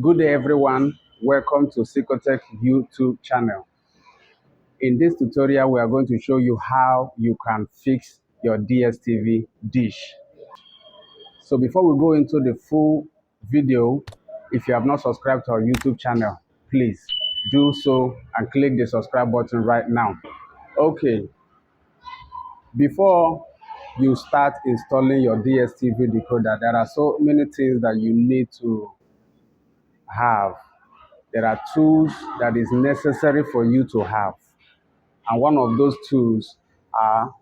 Good day everyone, welcome to Secotech YouTube channel. In this tutorial we are going to show you how you can fix your DStv dish. So before we go into the full video, if you have not subscribed to our YouTube channel, please do so and click the subscribe button right now. Okay, before you start installing your DStv decoder, there are so many things that you need to have. There are tools that is necessary for you to have. And one of those tools are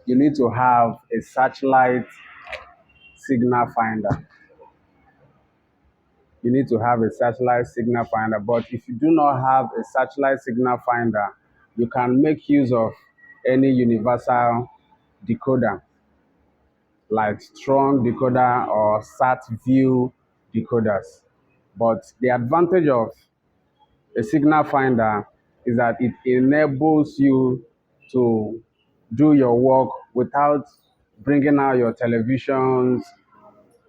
you need to have a satellite signal finder. You need to have a satellite signal finder. But if you do not have a satellite signal finder, you can make use of any universal decoder, like Strong decoder or SatView decoders. But the advantage of a signal finder is that it enables you to do your work without bringing out your televisions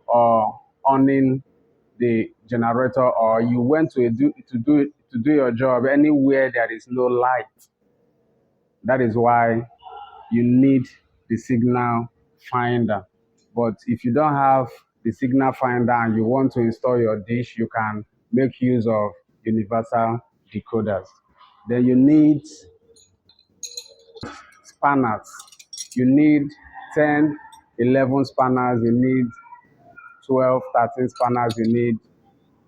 or owning the generator, or you went to do your job anywhere there is no light. That is why you need the signal finder. But if you don't have the signal finder and you want to install your dish, you can make use of universal decoders. Then you need spanners. You need 10, 11 spanners, you need 12, 13 spanners, you need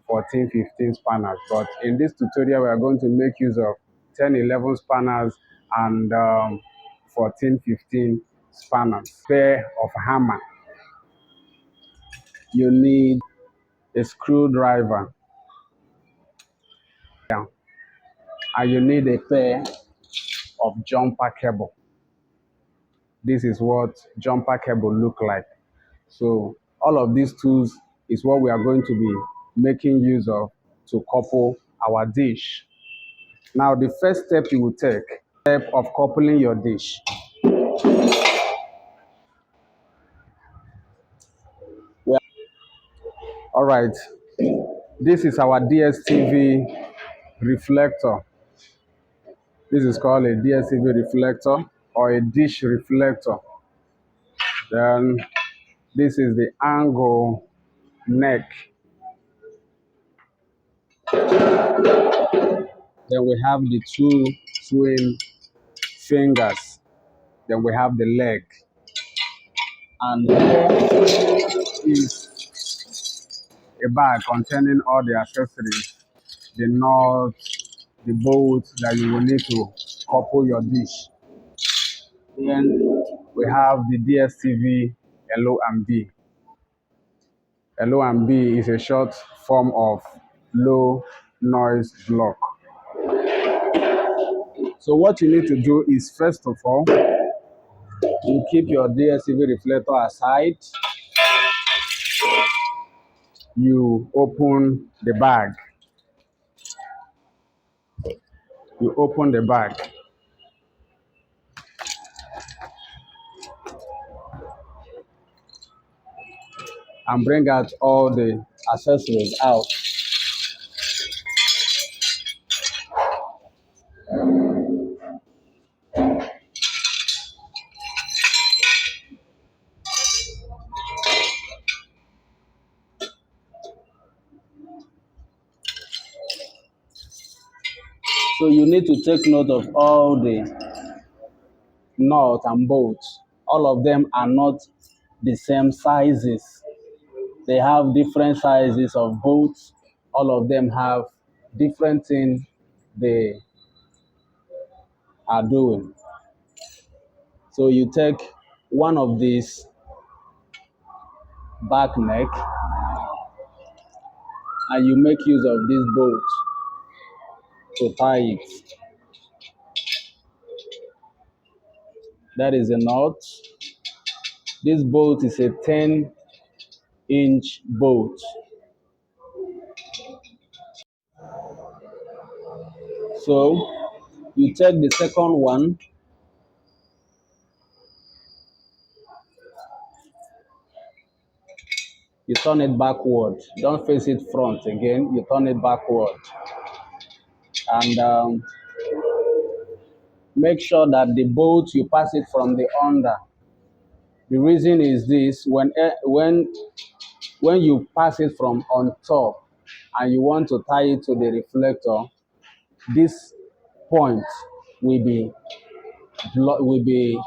14, 15 spanners. But in this tutorial, we are going to make use of 10, 11 spanners and 14, 15 spanners. Pair of hammer. You need a screwdriver. And you need a pair of jumper cable. This is what jumper cable look like. So all of these tools is what we are going to be making use of to couple our dish. Now the first step you will take, step of coupling your dish. All right, this is our DStv reflector. This is called a DStv reflector or a dish reflector. Then this is the angle neck. Then we have the two twin fingers. Then we have the leg. And here is a bag containing all the accessories, the nuts, the bolts that you will need to couple your dish. Then we have the DStv LO&B. LO&B is a short form of low noise block. So what you need to do is, first of all, you keep your DStv reflector aside. You open the bag. You open the bag. And bring out all the accessories out. So you need to take note of all the nuts and bolts. All of them are not the same sizes. They have different sizes of bolts. All of them have different things they are doing. So you take one of these back neck and you make use of this bolt to tie it. That is a knot. This bolt is a 10-inch bolt. So you take the second one you turn it backward. Don't face it front again. You turn it backward. And make sure that the bolt, you pass it from the under. The reason is this: when you pass it from on top and you want to tie it to the reflector, this point will be will be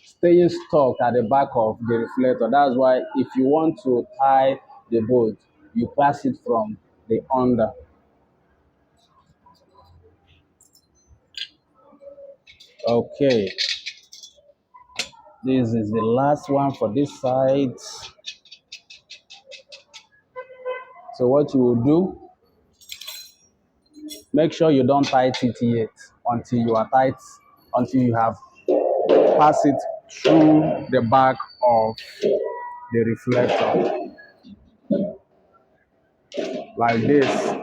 staying stuck at the back of the reflector. That's why if you want to tie the bolt, you pass it from the under. Okay, this is the last one for this side. So what you will do, make sure you don't tight it yet until you have passed it through the back of the reflector like this.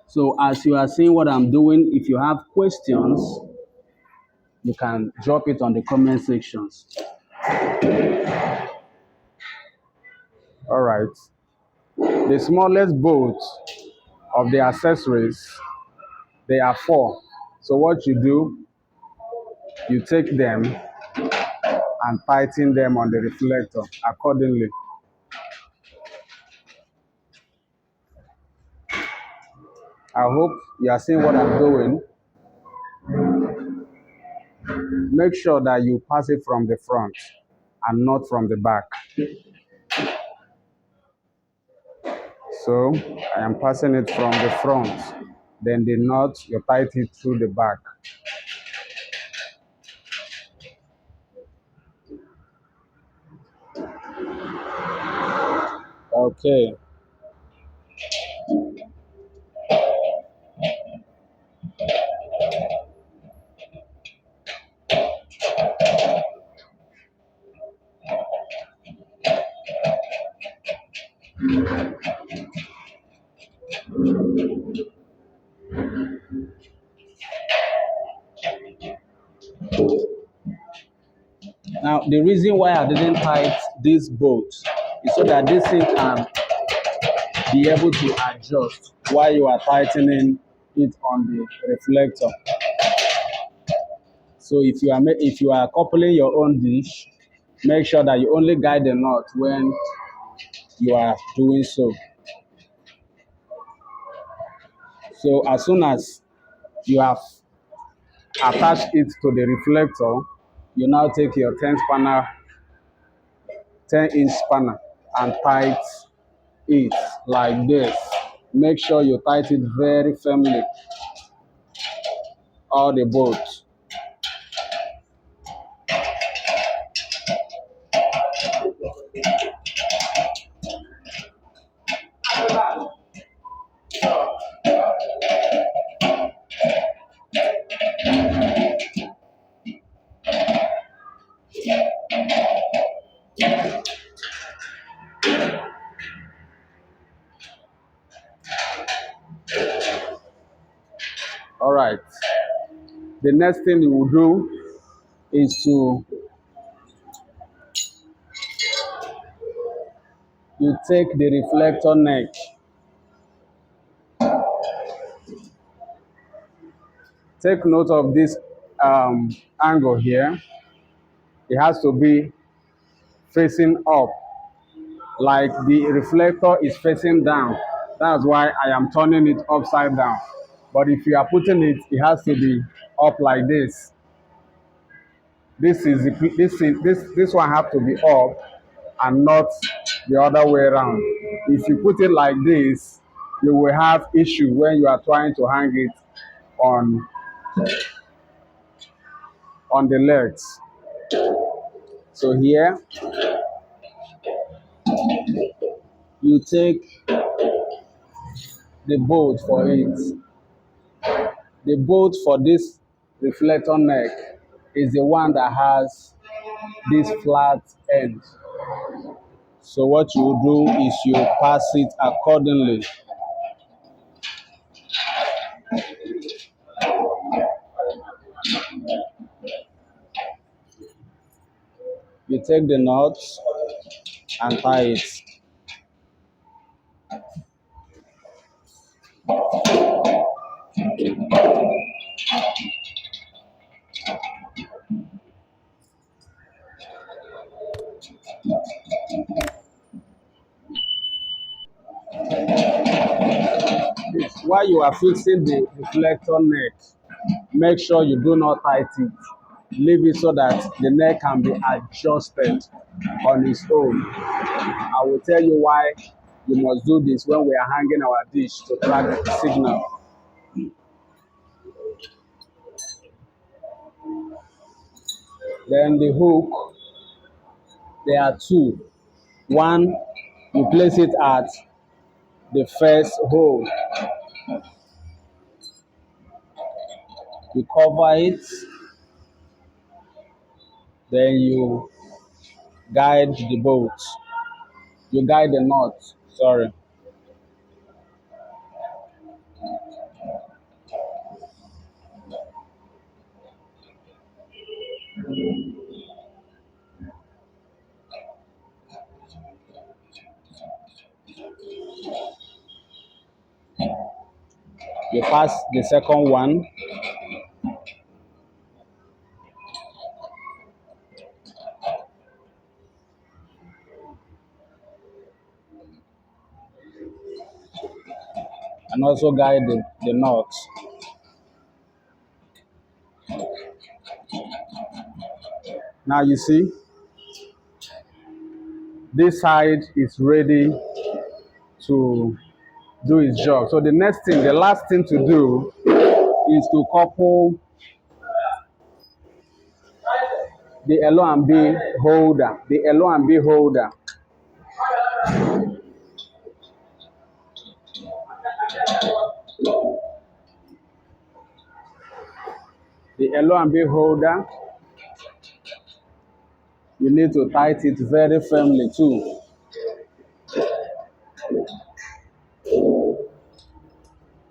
So as you are seeing what I'm doing, if you have questions, you can drop it on the comment sections. All right. The smallest bolt of the accessories, they are 4. So what you do, you take them and tighten them on the reflector accordingly. I hope you are seeing what I'm doing. Make sure that you pass it from the front and not from the back. So I am passing it from the front. Then the knot, you tight it through the back. Okay. Now, the reason why I didn't tight this bolt is so that this thing can be able to adjust while you are tightening it on the reflector. So if you are coupling your own dish, make sure that you only guide the knot when you are doing so. So as soon as you have attached it to the reflector, you now take your 10-inch spanner and tight it like this. Make sure you tight it very firmly, all the bolts. All right. The next thing you will do is you take the reflector neck. Take note of this angle here. It has to be facing up, like the reflector is facing down. That's why I am turning it upside down. But if you are putting it, it has to be up like this. This one have to be up and not the other way around. If you put it like this, you will have issue when you are trying to hang it on the legs. So here you take the bolt for it. The bolt for this reflector neck is the one that has this flat end. So what you do is you pass it accordingly. take the knot and tie it. While you are fixing the reflector neck, make sure you do not tight it. Leave it so that the neck can be adjusted on its own. I will tell you why you must do this when we are hanging our dish to track the signal. Then the hook, there are two. One, you place it at the first hole. You cover it, then you guide the bolt. You guide the knot, sorry. You pass the second one, and also guide the knot. Now you see, this side is ready to do its job. So the next thing, the last thing to do is to couple the L and B holder. The L and B holder. The L and B holder, you need to tight it very firmly too.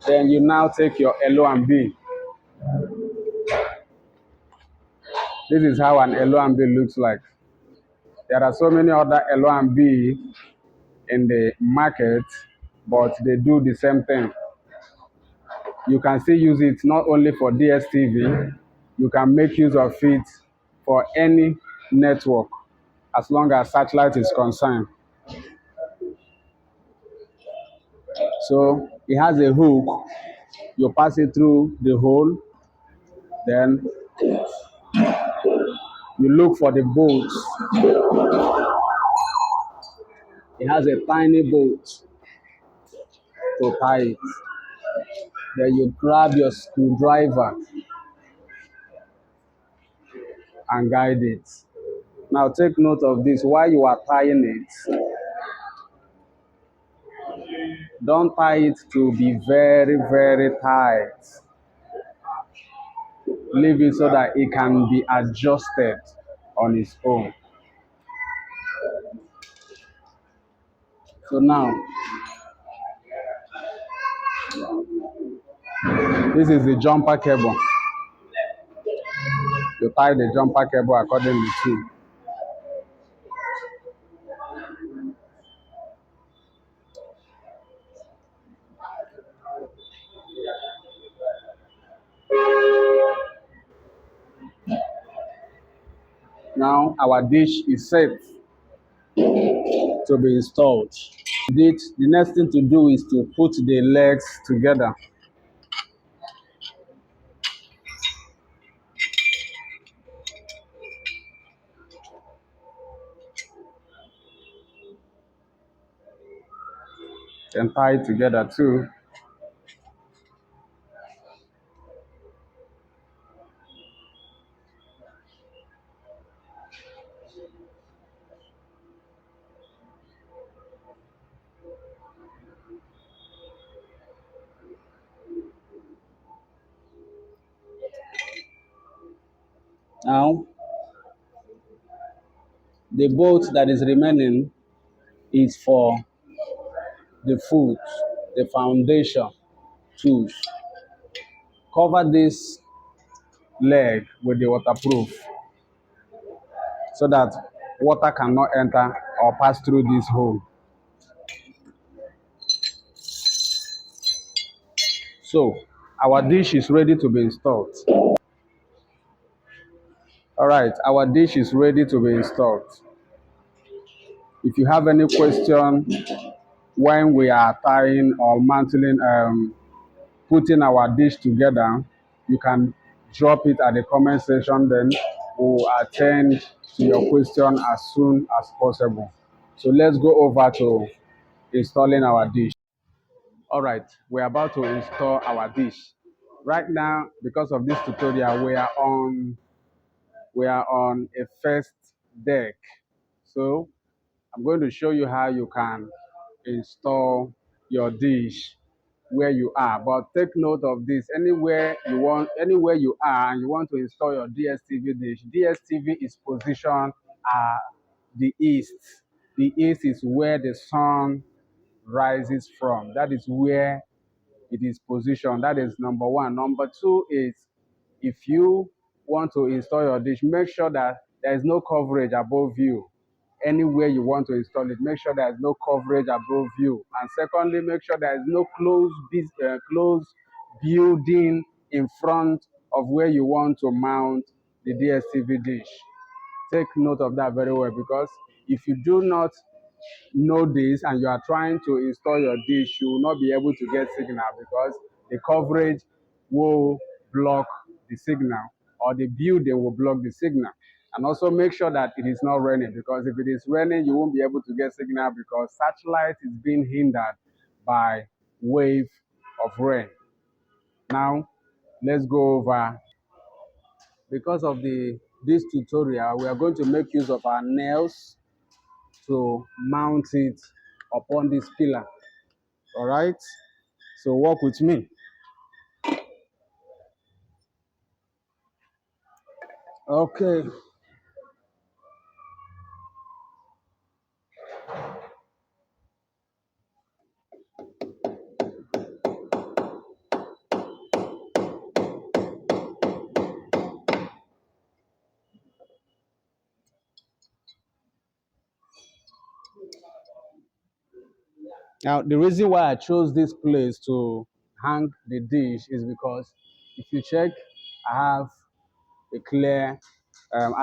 Then you now take your L and B. This is how an L and B looks like. There are so many other L and B in the market, but they do the same thing. You can still use it not only for DStv, you can make use of it for any network as long as satellite is concerned. So it has a hook, you pass it through the hole, then you look for the bolts. It has a tiny bolt to tie it. Then you grab your screwdriver and guide it. Now take note of this. While you are tying it, don't tie it to be very, very tight. Leave it so that it can be adjusted on its own. So now, this is the jumper cable. You tie the jumper cable accordingly too. Now our dish is set to be installed. The next thing to do is to put the legs together. And tie it together too. Now, the bolt that is remaining is for the foot, the foundation tools. Cover this leg with the waterproof so that water cannot enter or pass through this hole. So our dish is ready to be installed. All right, our dish is ready to be installed. If you have any question when we are tying or mantling, putting our dish together, you can drop it at the comment section. Then we'll attend to your question as soon as possible. So let's go over to installing our dish. All right, we're about to install our dish. Right now, because of this tutorial, we are on a first deck. So I'm going to show you how you can install your dish where you are. But take note of this: anywhere you are and you want to install your DStv dish, DStv is positioned at the east. The east is where the sun rises from. That is where it is positioned. That is number one. Number two is, if you want to install your dish, make sure that there is no coverage above you. Anywhere you want to install it, make sure there is no coverage above you. And secondly, make sure there is no closed building in front of where you want to mount the DStv dish. Take note of that very well, because if you do not know this and you are trying to install your dish, you will not be able to get signal because the coverage will block the signal, or the building will block the signal. And also make sure that it is not raining, because if it is raining, you won't be able to get signal because satellite is being hindered by wave of rain. Now, let's go over. Because of this tutorial, we are going to make use of our nails to mount it upon this pillar. All right, so walk with me. Okay. Now, the reason why I chose this place to hang the dish is because if you check, I have a clear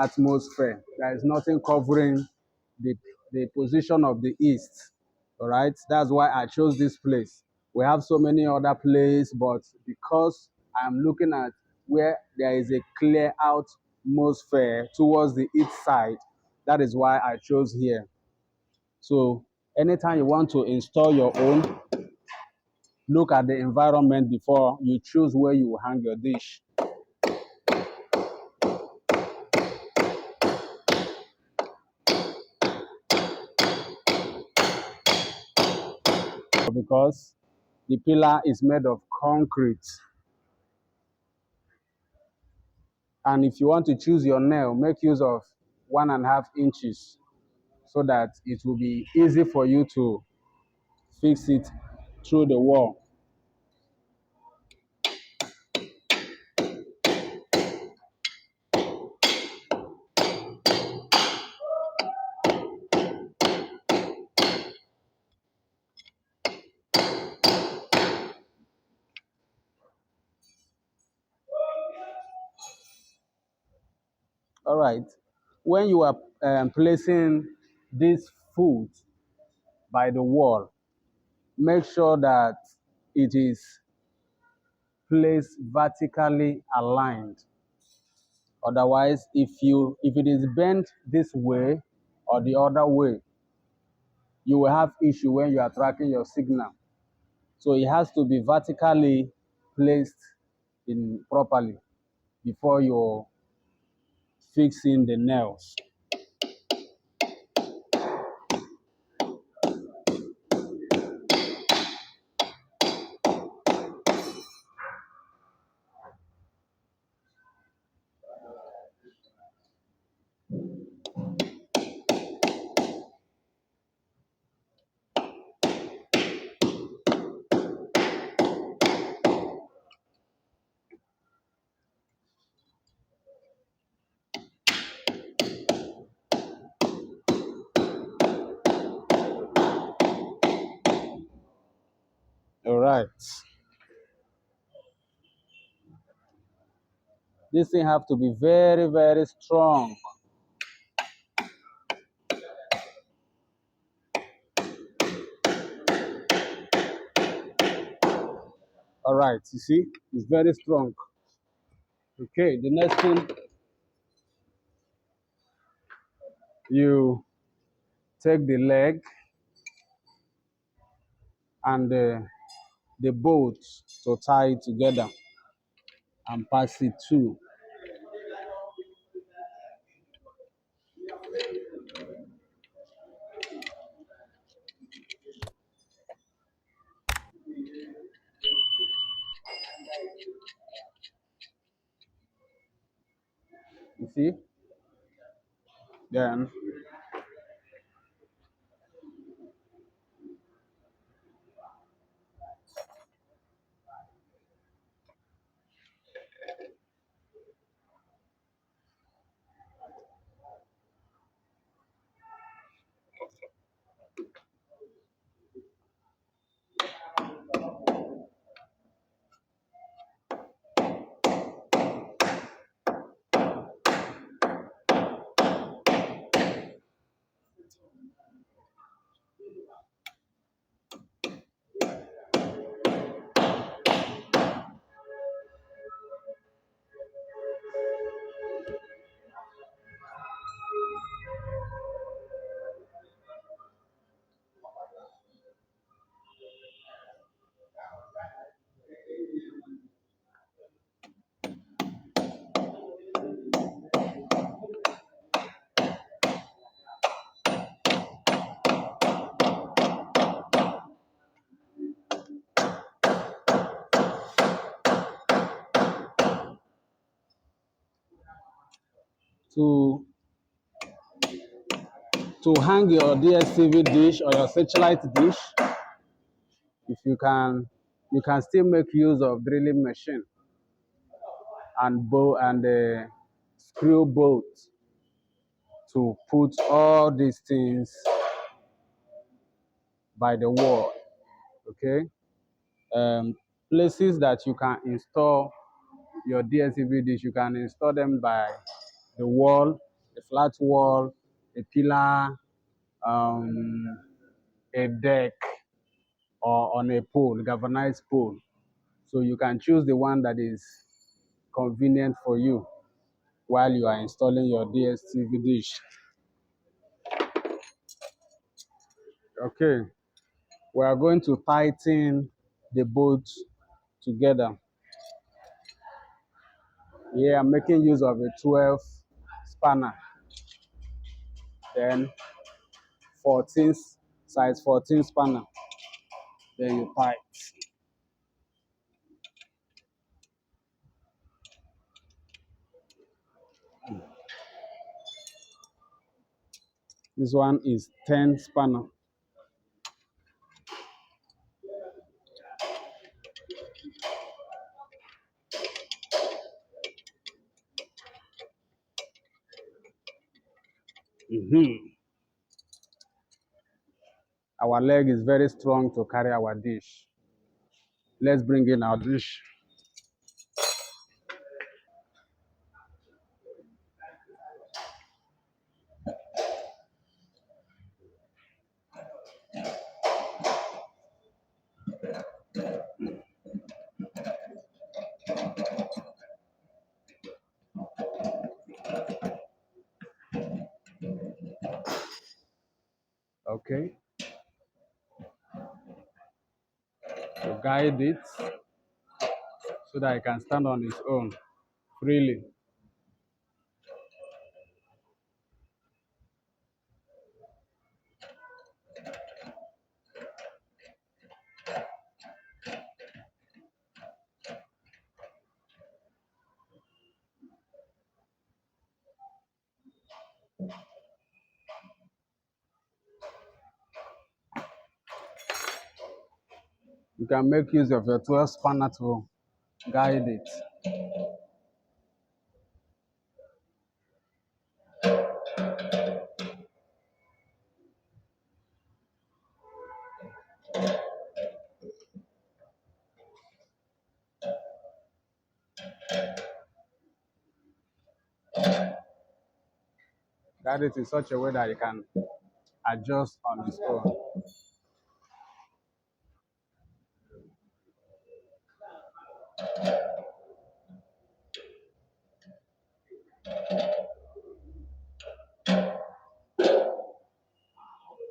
atmosphere. There is nothing covering the, the position of the east. All right, that's why I chose this place. We have so many other places, but because I'm looking at where there is a clear atmosphere towards the east side, that is why I chose here. So anytime you want to install your own, look at the environment before you choose where you will hang your dish. Because the pillar is made of concrete. And if you want to choose your nail, make use of 1.5 inches so that it will be easy for you to fix it through the wall. All right. When you are placing this foot by the wall, make sure that it is placed vertically aligned. Otherwise, if it is bent this way or the other way, you will have issue when you are tracking your signal. So it has to be vertically placed in properly before you're fixing the nails. All right. This thing have to be very, very strong. All right, you see, it's very strong. Okay, the next thing, you take the leg and the bolt to tie it together and pass it through. You see? Then to hang your DStv dish or your satellite dish, if you can still make use of drilling machine and bow and screw bolts to put all these things by the wall. Okay, places that you can install your DStv dish, you can install them by the wall, a flat wall, a pillar, um, a deck, or on a pole, galvanized pole. So you can choose the one that is convenient for you while you are installing your DStv dish. Okay, we are going to tighten the bolts together. Here I'm making use of a 12 spanner, then 14 size 14 spanner. Then you tight. This one is 10 spanner. Our leg is very strong to carry our dish. Let's bring in our dish. Okay, to guide it so that it can stand on its own freely. You can make use of your 12 spanner to guide it. That is in such a way that you can adjust on its own.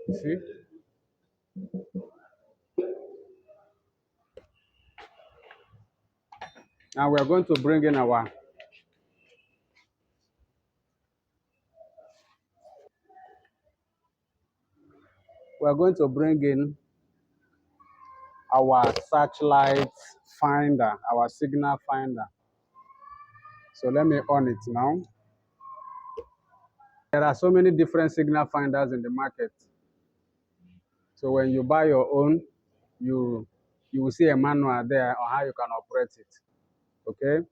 You see? Now we're going to bring in our we're going to bring in our satellite finder, our signal finder. So let me on it now. There are so many different signal finders in the market. So when you buy your own, you you will see a manual there on how you can operate it. Okay.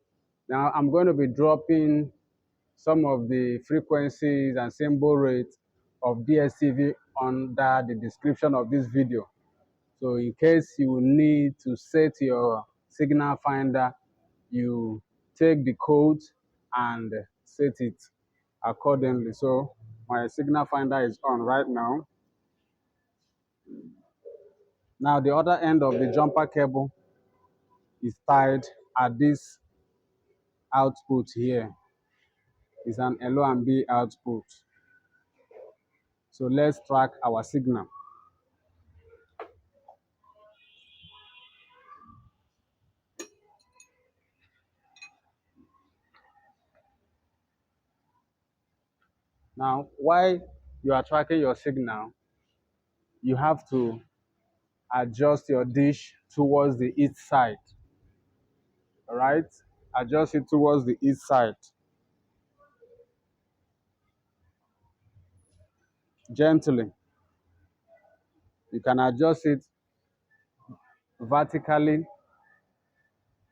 Now I'm going to be dropping some of the frequencies and symbol rates of DStv under the description of this video. So in case you need to set your signal finder, you take the code and set it accordingly. So my signal finder is on right now. Now the other end of the jumper cable is tied at this output here. It's an LO and B output. So let's track our signal. Now, while you are tracking your signal, you have to adjust your dish towards the east side. All right? Adjust it towards the east side. Gently. You can adjust it vertically,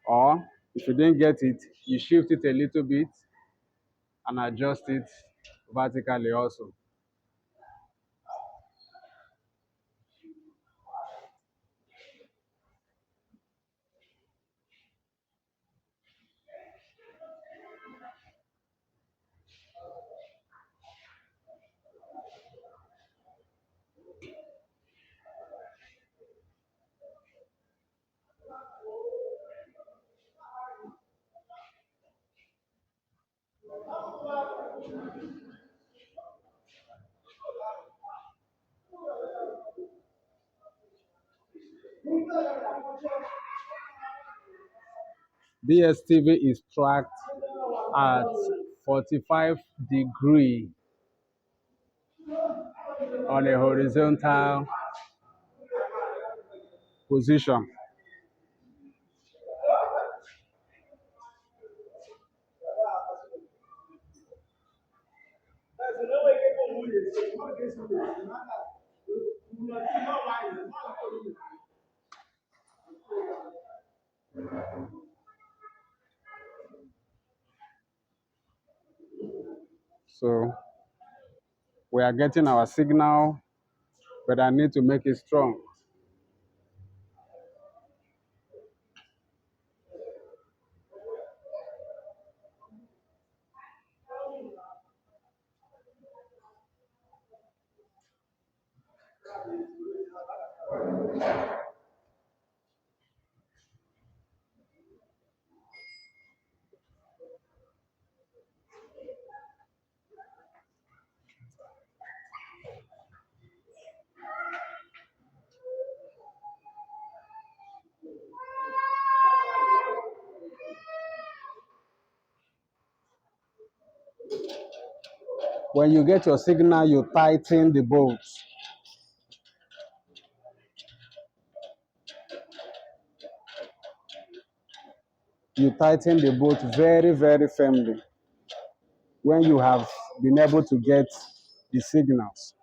or if you didn't get it, you shift it a little bit and adjust it vertically also. DStv is tracked at 45 degree on a horizontal position. So we are getting our signal, but I need to make it strong. When you get your signal, you tighten the bolts. You tighten the bolt very, very firmly when you have been able to get the signals.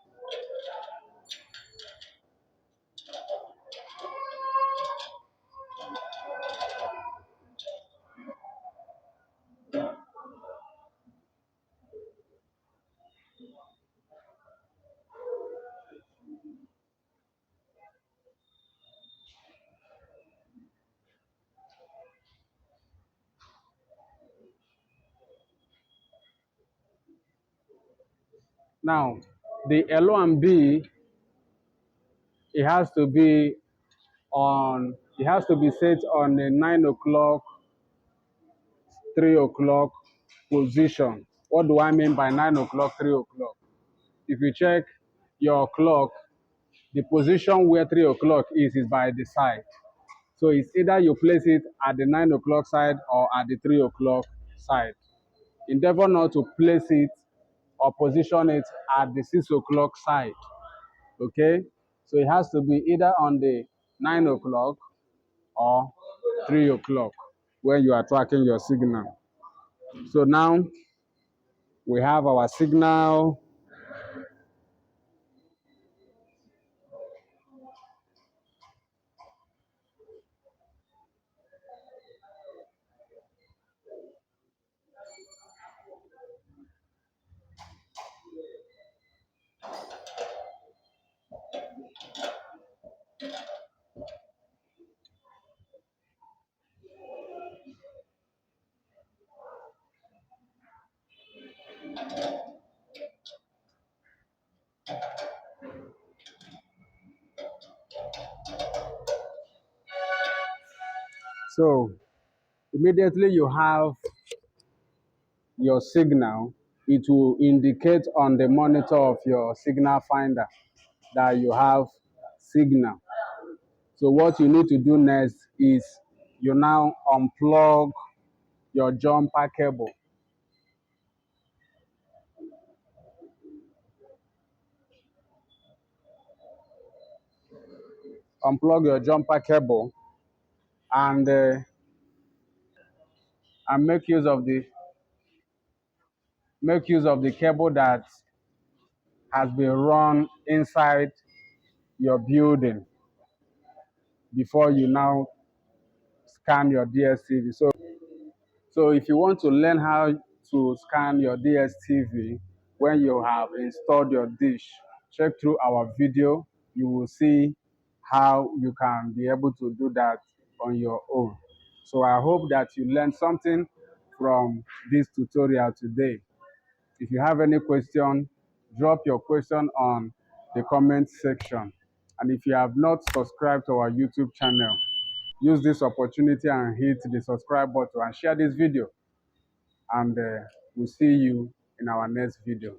Now, the L and B, it has to be it has to be set on the 9 o'clock, 3 o'clock position. What do I mean by 9 o'clock, 3 o'clock? If you check your clock, the position where 3 o'clock is by the side. So it's either you place it at the 9 o'clock side or at the 3 o'clock side. Endeavor not to place it or position it at the 6 o'clock side. Okay? So it has to be either on the 9 o'clock or 3 o'clock where you are tracking your signal. So now we have our signal. So immediately you have your signal, it will indicate on the monitor of your signal finder that you have signal. So what you need to do next is you now unplug your jumper cable. Unplug your jumper cable and and make use of the cable that has been run inside your building before you now scan your DStv. So if you want to learn how to scan your DStv when you have installed your dish, check through our video. You will see how you can be able to do that on your own. So I hope that you learned something from this tutorial today. If you have any question, drop your question on the comment section. And if you have not subscribed to our YouTube channel, use this opportunity and hit the subscribe button and share this video. And we'll see you in our next video.